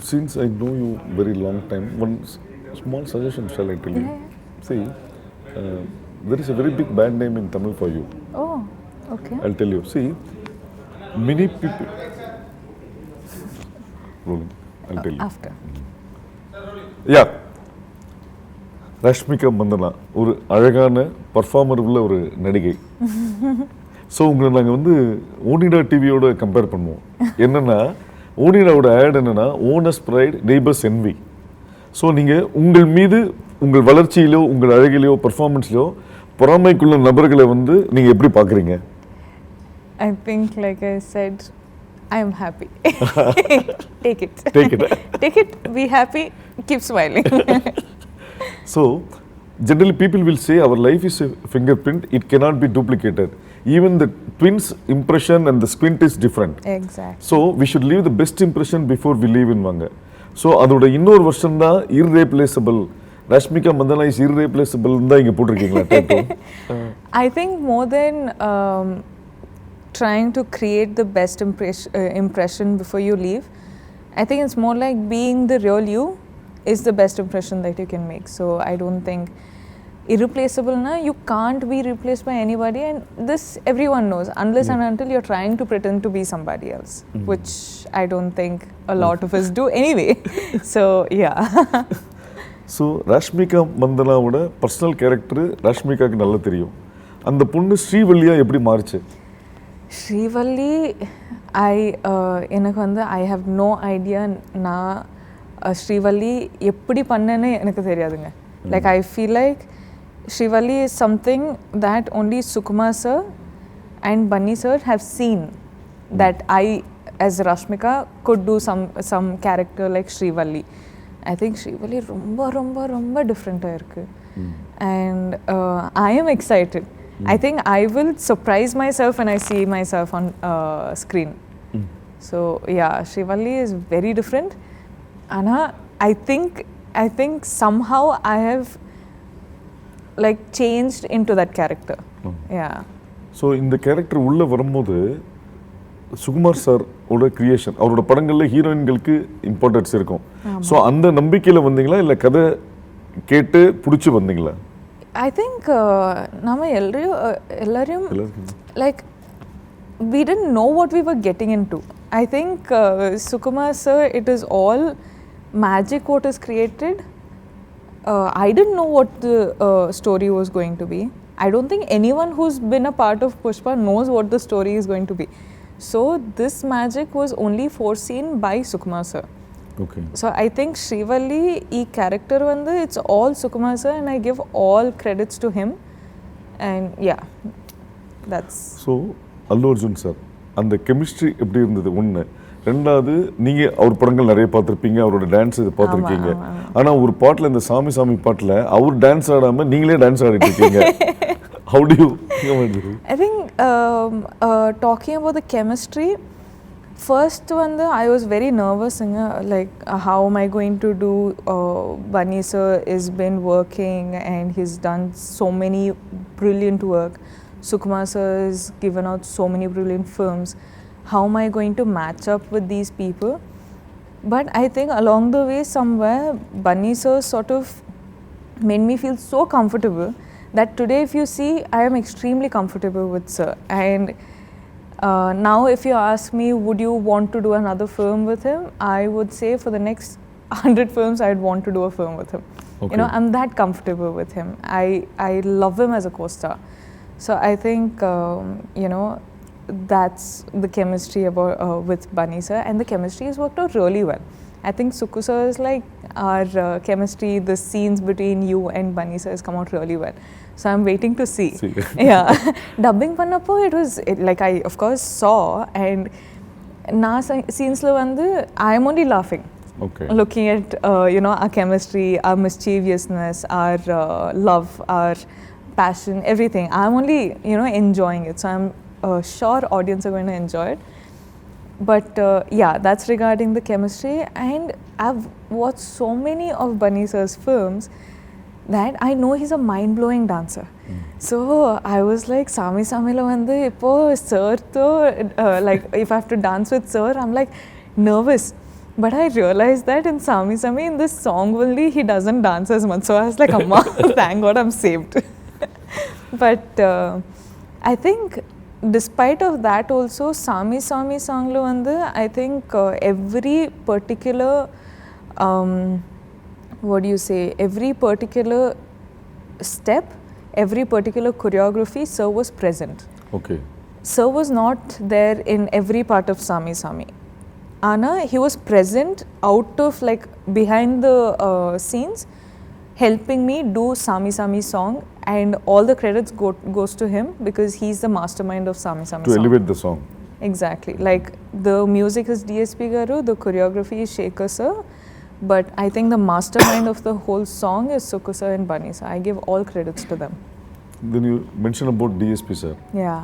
Since I know you very long time, one small suggestion shall I tell you? Yeah. See, there is a very big bad name in Tamil for you. Oh, okay. I'll tell you. See, many people. Rolling. I'll tell you. After. Yeah. Rashmika Mandhana ஒரு அழகான performer உள்ள ஒரு நடிகை. So உங்களை நாங்கள் வந்து ஓனிடா டிவியோட compare பண்ணுவோம். என்னென்னா ஓனிடாவோட ஆட் என்னென்னா owner's pride neighbours envy. So நீங்கள் உங்கள் மீது உங்கள் வளர்ச்சியிலோ உங்கள் அழகிலையோ பர்ஃபார்மன்ஸ்லையோ பொறாமைக்குள்ள நபர்களை வந்து நீங்கள் எப்படி பார்க்குறீங்க? I think, like I said, I am happy. Take it. Take it. Take it, be happy, keep smiling. So, generally people will say our life is a fingerprint, it cannot be duplicated. Even the twins' impression and the squint is different. Exactly. So, we should leave the best impression before we leave in வாங்க. So, அதோட இன்னொரு வருஷன் தான் irreplaceable. Rashmika Mandhana is irreplaceable தான் இங்கே போட்டிருக்கீங்களா tattoo? I think more than trying to create the best impression before you leave, I think it's more like being the real you is the best impression that you can make. So I don't think irreplaceable na, you can't be replaced by anybody, and this everyone knows unless and until you're trying to pretend to be somebody else, which I don't think a lot of us do anyway. So yeah. So Rashmika மந்தனாவோட personal character ரஷ்மிகாவுக்கு நல்லா தெரியும். அந்த பொண்ணு ஸ்ரீவல்லியா எப்படி மாறுச்சு? ஸ்ரீவல்லி எனக்கு வந்து ஐ ஹவ் நோ ஐடியா. நான் ஸ்ரீவல்லி எப்படி பண்ணேன்னு எனக்கு தெரியாதுங்க. Like I feel like Srivalli is something that only Sukumar sir and Bunny sir have seen that I as Rashmika could do some character like Srivalli. I think Srivalli ரொம்ப டிஃப்ரெண்ட்டாக இருக்குது. And I am excited. I think I will surprise myself when I see myself on screen. So yeah, Srivalli is very different. Anna, I think somehow I have like changed into that character. Yeah. So இந்த character உள்ளே வரும்போது Sukumar sir ஓட creation, அவரோட படங்களில் ஹீரோயின்களுக்கு importance இருக்கும். So அந்த நம்பிக்கையில் வந்தீங்களா இல்லை கதை கேட்டு பிடிச்சி வந்தீங்களா? I think நம்ம எல்லாரையும் like we didn't know what we were getting into. I think Sukumar sir, it is all magic what is created. I didn't know what the story was going to be. I don't think anyone who's been a part of Pushpa knows what the story is going to be. So this magic was only foreseen by Sukumar sir. Okay. So I think Srivalli character vandu it's all Sukumar sir, and I give all credits to him. And yeah, that's. So Allu Arjun sir, அந்த chemistry எப்படி இருந்தது? ஒன்று. ரெண்டாவது, நீங்கள் அவர் படங்கள் நிறைய பார்த்துருப்பீங்க, அவரோட டான்ஸ் இது பார்த்துருக்கீங்க. ஆனால் ஒரு பாட்டில், இந்த சாமி பாட்டில் அவர் டான்ஸ் ஆடாமல் நீங்களே டான்ஸ் ஆடிட்டு இருக்கீங்க. How do you think? I think talking about the chemistry, first one I was very nervous, like how am I going to do? Bunny sir has been working and he's done so many brilliant work. Sukumar sir has given out so many brilliant films. How am I going to match up with these people? But I think along the way somewhere Bunny sir sort of made me feel so comfortable that today if you see I am extremely comfortable with sir. And now if you ask me would you want to do another film with him, I would say for the next 100 films I'd want to do a film with him. Okay. You know, I'm that comfortable with him. I love him as a co-star. So I think you know, that's the chemistry about with Bunny sir, and the chemistry has worked out really well. I think Suku sir is like our chemistry, the scenes between you and Bunny sir has come out really well. So I'm waiting to see. Yeah. Dubbing pannappo, like I of course saw, and na scenes la vandu I am only laughing. Okay. Looking at you know, our chemistry, our mischievousness, our love, our passion, everything. I'm only, you know, enjoying it. So I'm sure audience are going to enjoy it. But yeah, that's regarding the chemistry. And I've watched so many of Bunny sir's films that I know he's a mind-blowing dancer. So I was like, Sami la vandu ipo sir tho like if I have to dance with sir, I'm like nervous. But I realized that in Sami Sami, in this song only, he doesn't dance as much. So I was like, Amma, thank God I'm saved. But I think despite of that also, Sami Sami song lo vandu, I think every particular, what do you say, every particular step, every particular choreography, Sir was present. Okay. Sir was not there in every part of Sami Sami. Anna, he was present out of like behind the scenes, helping me do Sami Sami song, and all the credits goes to him because he's the mastermind of Sami Sami To song. elevate the song. Exactly. Like the music is DSP Garu, the choreography is Shekhar sir, but I think the mastermind of the whole song is Sukku sir and Bunny sir. I give all credits to them. Then you mentioned about DSP sir. Yeah.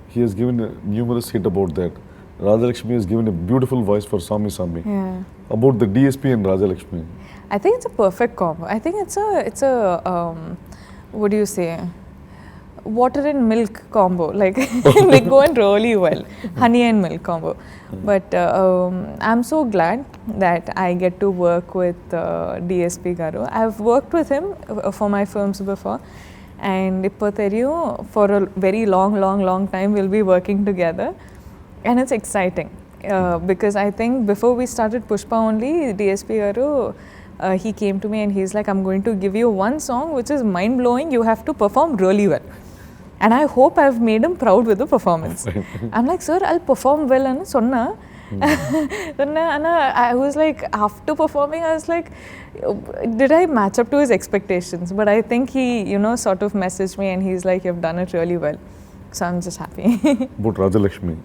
He has given a numerous hit about that. Rajalakshmi has given a beautiful voice for Sami Sami. Yeah. About the DSP and Rajalakshmi. I think it's a perfect combo. I think it's a what do you say? Water and milk combo. Like they go in really well. Honey and milk combo. But I'm so glad that I get to work with DSP Garu. I've worked with him for my films before. And ipo theriyum, for a very long time we'll be working together. And it's exciting because I think before we started Pushpa only, DSP Garu, he came to me and he's like, I'm going to give you one song which is mind blowing. You have to perform really well. And I hope I've made him proud with the performance. I'm like, sir, I'll perform well. And sonna. Then I was like, after performing, I was like, did I match up to his expectations? But I think he, you know, sort of messaged me and he's like, you've done it really well. So I'm just happy. About Rajalakshmi.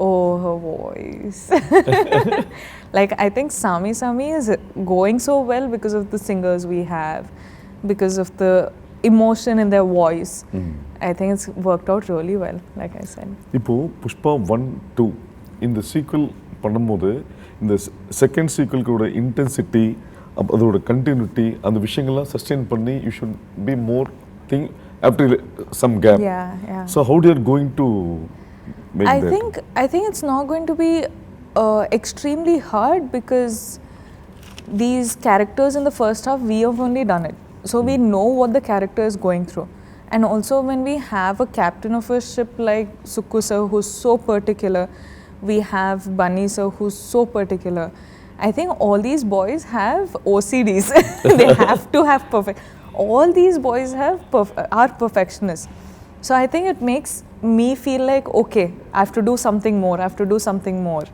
Oh, her voice. Like, I think Sami Sami is going so well because of the singers we have, because of the emotion in their voice. I think it's worked out really well, like I said. இப்போ புஷ்பா 1, 2 இந்த sequel பண்ணும்போது இந்த second சீக்வல்கோட intensity அதோட continuity அந்த விஷயங்கள்லாம் sustain பண்ணி you should be more thing after some gap. Yeah. So how do are going to make I that? think it's not going to be extremely hard because these characters in the first half, we have only done it. So we know what the character is going through. And also when we have a captain of a ship like Sukku sir who's so particular, we have Bunny sir who's so particular. I think all these boys have OCDs. They have to have perfect. All these boys are perfectionists. So I think it makes me feel like, okay, I have to do something more, I have to do something more.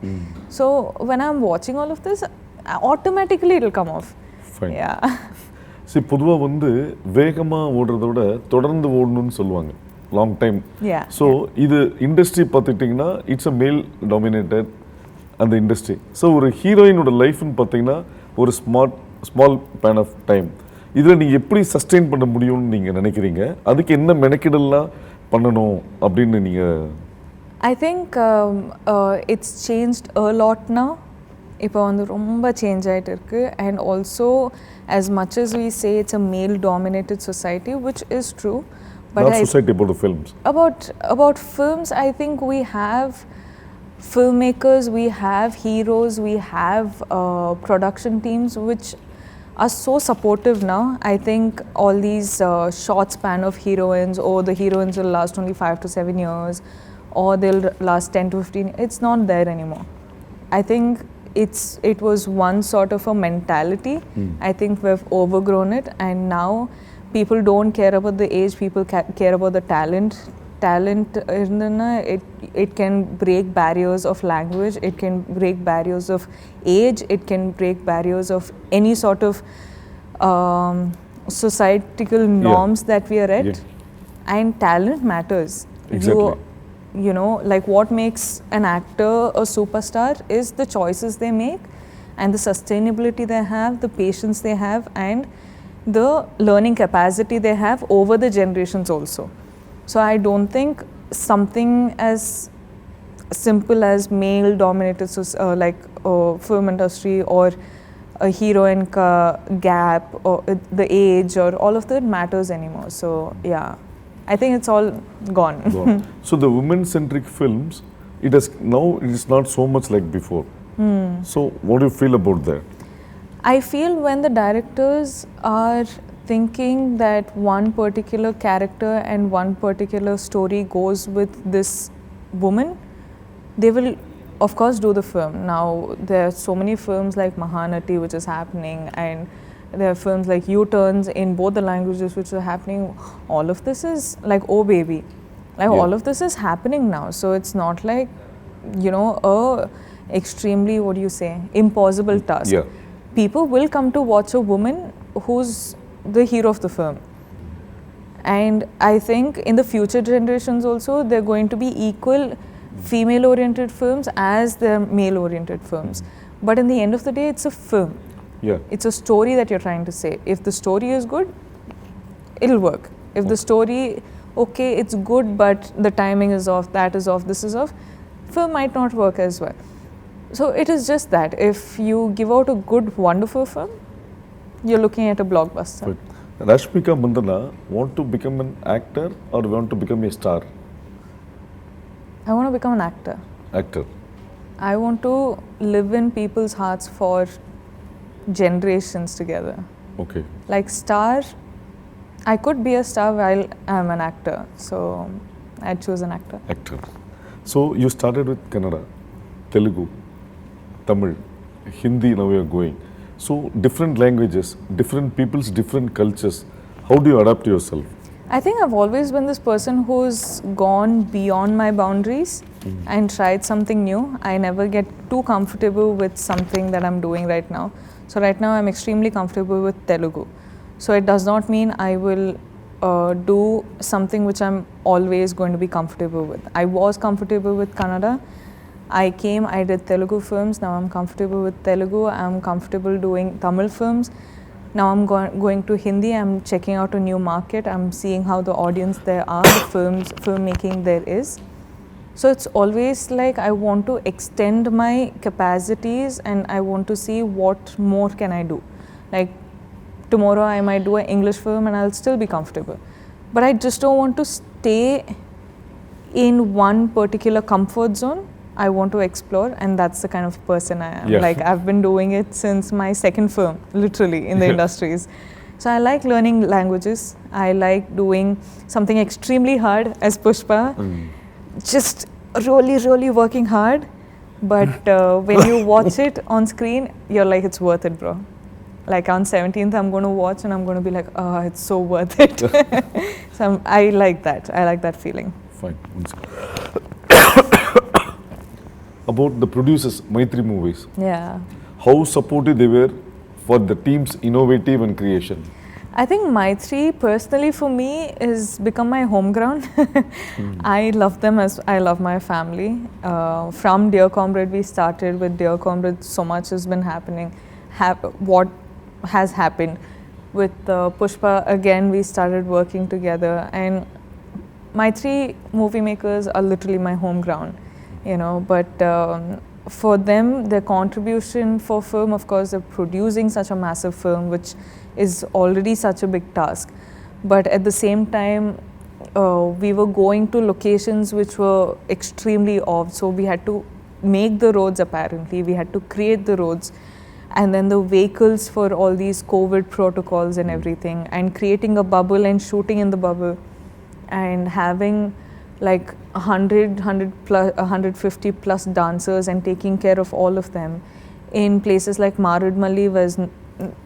So when I'm watching all of this, automatically it'll come off. Fine. Yeah. சரி, பொதுவாக வந்து வேகமாக ஓடுறத விட தொடர்ந்து ஓடணும்னு சொல்லுவாங்க long time. Yeah. So இது industry பார்த்துக்கிட்டிங்கன்னா it's a மேல் டாமினேட்டட் அந்த இண்டஸ்ட்ரி. ஸோ ஒரு ஹீரோயினோட லைஃப்னு பார்த்தீங்கன்னா ஒரு ஸ்மால் பேன் ஆஃப் டைம். இதில் நீங்கள் எப்படி சஸ்டெயின் பண்ண முடியும்னு நீங்கள் நினைக்கிறீங்க? அதுக்கு என்ன மெனக்கிடலாம் பண்ணணும் அப்படின்னு நீங்கள்? I think it's changed a lot now. இப்போ வந்து ரொம்ப சேஞ்ச் ஆகிட்டு இருக்கு. And also, as much as we say it's a male dominated society, which is true, but Not society, about the films. About films, I think we have filmmakers, we have heroes, we have production teams which are so supportive now. I think all these short span of heroines, or the heroines will last only 5 to 7 years, or they'll last 10 to 15. It's not there anymore. I think it was one sort of a mentality. I think we've overgrown it, and now people don't care about the age, people care about the talent. It can break barriers of language, it can break barriers of age, it can break barriers of any sort of societal norms that we are at. And talent matters. Exactly. You know, like what makes an actor a superstar is the choices they make, and the sustainability they have, the patience they have, and the learning capacity they have over the generations also. So I don't think something as simple as male dominated like film industry or a heroine gap or the age or all of that matters anymore. So yeah, I think it's all gone. So the women-centric films, it is now, it is not so much like before. So what do you feel about that? I feel when the directors are thinking that one particular character and one particular story goes with this woman, they will of course do the film. Now there are so many films like Mahanati which is happening, and there are films like U-turns in both the languages which are happening. All of this is like Oh Baby, like Yeah. all of this is happening now, so it's not like, you know, a extremely, what do you say, impossible task. Yeah. People will come to watch a woman who's the hero of the film. And I think in the future generations also, they're going to be equal female oriented films as the male oriented films. But in the end of the day, it's a film. Yeah. It's a story that you're trying to say. If the story is good, it'll work. If the story, okay, it's good, but the timing is off, that is off, this is off, film might not work as well. So it is just that. If you give out a good, wonderful film, you're looking at a blockbuster. But Rashmika Mandana want to become an actor or want to become a star? I want to become an actor. Actor. I want to live in people's hearts for generations together. Okay. Like star, I could be a star while I'm an actor. So I'd choose an actor. Actor. So you started with Kannada, Telugu, Tamil, Hindi, now you are going. So different languages, different people's different cultures. How do you adapt yourself? I think I've always been this person who's gone beyond my boundaries and tried something new. I never get too comfortable with something that I'm doing right now. So right now I'm extremely comfortable with Telugu. So it does not mean I will do something which I'm always going to be comfortable with. I was comfortable with Kannada. I came, I did Telugu films. Now I'm comfortable with Telugu. I'm comfortable doing Tamil films. Now I'm going to Hindi. I'm checking out a new market. I'm seeing how the audience there are, the filmmaking there is. So it's always like I want to extend my capacities and I want to see what more can I do. Like tomorrow I might do an English film and I'll still be comfortable. But I just don't want to stay in one particular comfort zone. I want to explore, and that's the kind of person I am. Yeah. Like I've been doing it since my second film, literally, in the industries. So I like learning languages. I like doing something extremely hard as Pushpa. Just really working hard. But when you watch it on screen, you're like, it's worth it, bro. Like on 17th, I'm going to watch and I'm going to be like, oh, it's so worth it. So I like that. I like that feeling. Fine. One second. About the producers, Maitri Movies. Yeah. How supportive they were for the team's innovative and creation. I think Maitri, personally for me, is become my home ground. I love them as I love my family. From Dear Comrade, we started with Dear Comrade. So much has been happening. What has happened with Pushpa? Again, we started working together, and Maitri movie makers are literally my home ground. You know, but for them, their contribution for film, of course, they're producing such a massive film, which is already such a big task. But at the same time, we were going to locations which were extremely off. So we had to make the roads, apparently. We had to create the roads. And then the vehicles for all these COVID protocols and everything. And creating a bubble and shooting in the bubble. And having like 150 plus dancers and taking care of all of them in places like Marudmalli, where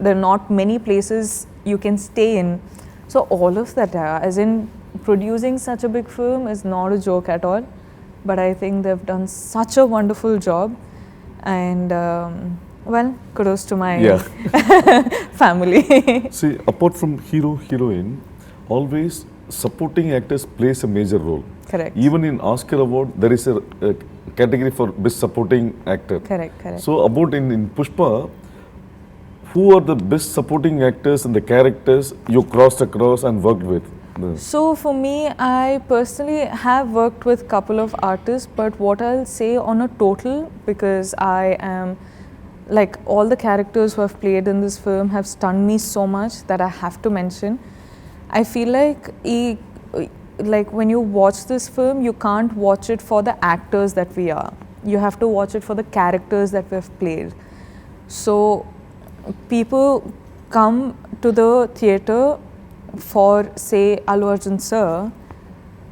there are not many places you can stay in. So all of that, as in producing such a big film is not a joke at all. But I think they've done such a wonderful job, and well, kudos to my family. See, apart from hero, heroine, always supporting actors plays a major role. Correct. Even in Oscar Award, there is a category for Best Supporting Actor. Correct. So about in Pushpa, who are the best supporting actors and the characters you crossed across and worked with? So for me, I personally have worked with a couple of artists, but what I'll say on a total, because I am, like all the characters who have played in this film have stunned me so much that I have to mention. I feel like when you watch this film, you can't watch it for the actors that we are. You have to watch it for the characters that we've played. So people come to the theatre for, say, Allu Arjun sir,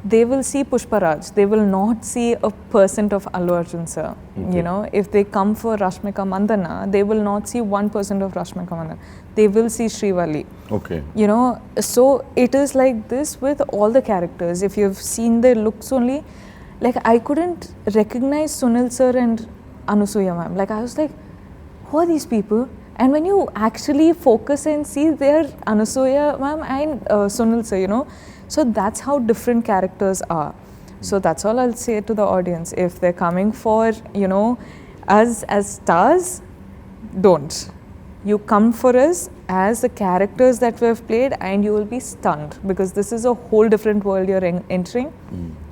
they will see Pushparaj. They will not see a percent of Allu Arjun sir. Okay. You know, if they come for Rashmika Mandana, they will not see 1% of Rashmika Mandana. They will see Srivalli. Okay. You know, so it is like this with all the characters. If you've seen their looks only, like I couldn't recognize Sunil sir and Anusuya ma'am. Like I was like, who are these people? And when you actually focus and see, they're Anusuya ma'am and Sunil sir, you know. So that's how different characters are. So that's all I'll say to the audience. If they're coming for, you know, us as stars, don't. You come for us as the characters that we have played and you will be stunned because this is a whole different world you're entering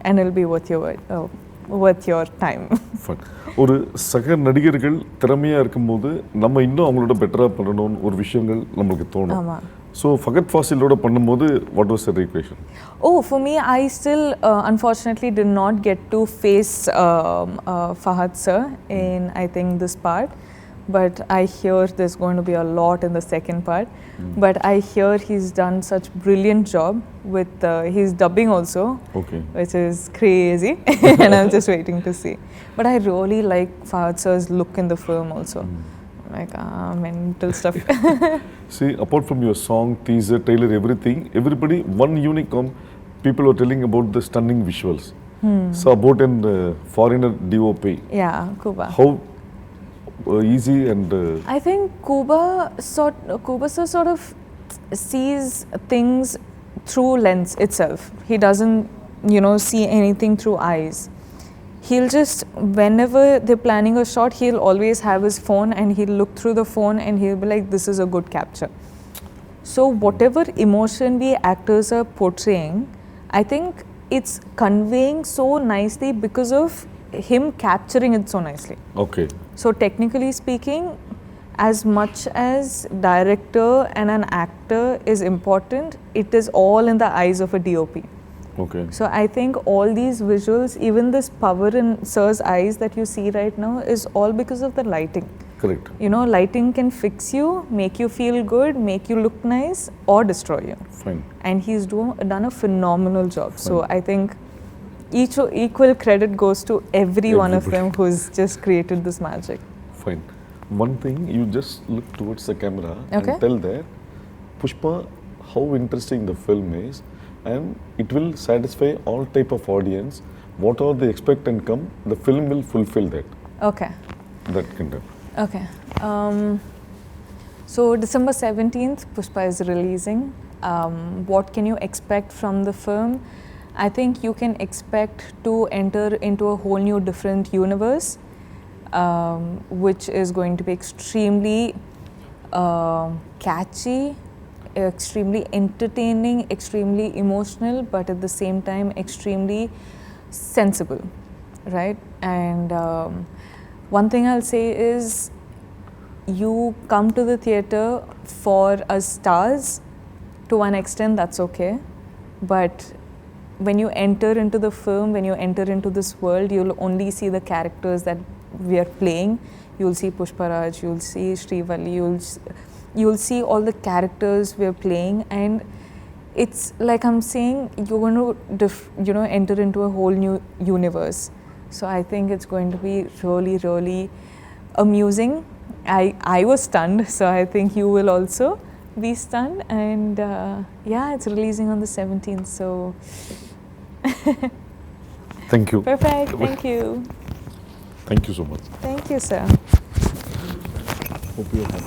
and it'll be worth your time. Fun. ஒரு சக நடிகர்கள் திறமையாக இருக்கும்போது நம்ம இன்னும் அவங்களோட பெட்டராக பண்ணணும்னு ஒரு விஷயங்கள் நம்மளுக்கு தோணும். ஆமாம். ஸோ ஃபகத் ஃபாசிலோட பண்ணும்போது what was the equation? Oh, for me, I still unfortunately did not get to face Fahad sir in, I think, this part. But I hear there's going to be a lot in the second part. But I hear he's done such brilliant job with his dubbing also, Okay. which is crazy. And I'm just waiting to see. But I really like Fahad sir's look in the film also. Like mental stuff. See, apart from your song, teaser, trailer, everything, everybody, one unicorn, people were telling about the stunning visuals. So about an foreigner DOP, Yeah, Kuba. how easy and I think Kuba sir sort of sees things through lens itself. He doesn't, you know, see anything through eyes. He'll just, whenever they're planning a shot, he'll always have his phone and he'll look through the phone and he'll be like, this is a good capture. So whatever emotion we actors are portraying, I think it's conveying so nicely because of him capturing it so nicely. okay. So technically speaking, as much as director and an actor is important, it is all in the eyes of a DOP. Okay. So I think all these visuals, even this power in Sir's eyes that you see right now, is all because of the lighting. Correct. You know, lighting can fix you, make you feel good, make you look nice, or destroy you. Fine. And he's done a phenomenal job. So I think equal credit goes to every one of them who's just created this magic. Fine. One thing, you just look towards the camera Okay. and tell that Pushpa, how interesting the film is, and it will satisfy all type of audience. Whatever they expect and come, the film will fulfill that. Okay. That kind of. Okay. So December 17th, Pushpa is releasing. What can you expect from the film? I think you can expect to enter into a whole new different universe, which is going to be extremely catchy, extremely entertaining, extremely emotional, but at the same time extremely sensible, right? And one thing I'll say is, you come to the theatre for us stars. To one extent, that's okay. But when you enter into the film, when you enter into this world, you'll only see the characters that we are playing. You'll see Pushparaj, you'll see Srivalli, you'll see all the characters we are playing, and it's like I'm saying, you're going to enter into a whole new universe. So I think it's going to be really, really amusing. I was stunned, so I think you will also be stunned. And yeah, it's releasing on the 17th. So Thank you. perfect. Thank you. Thank you so much. Thank you, sir. Hope you're happy.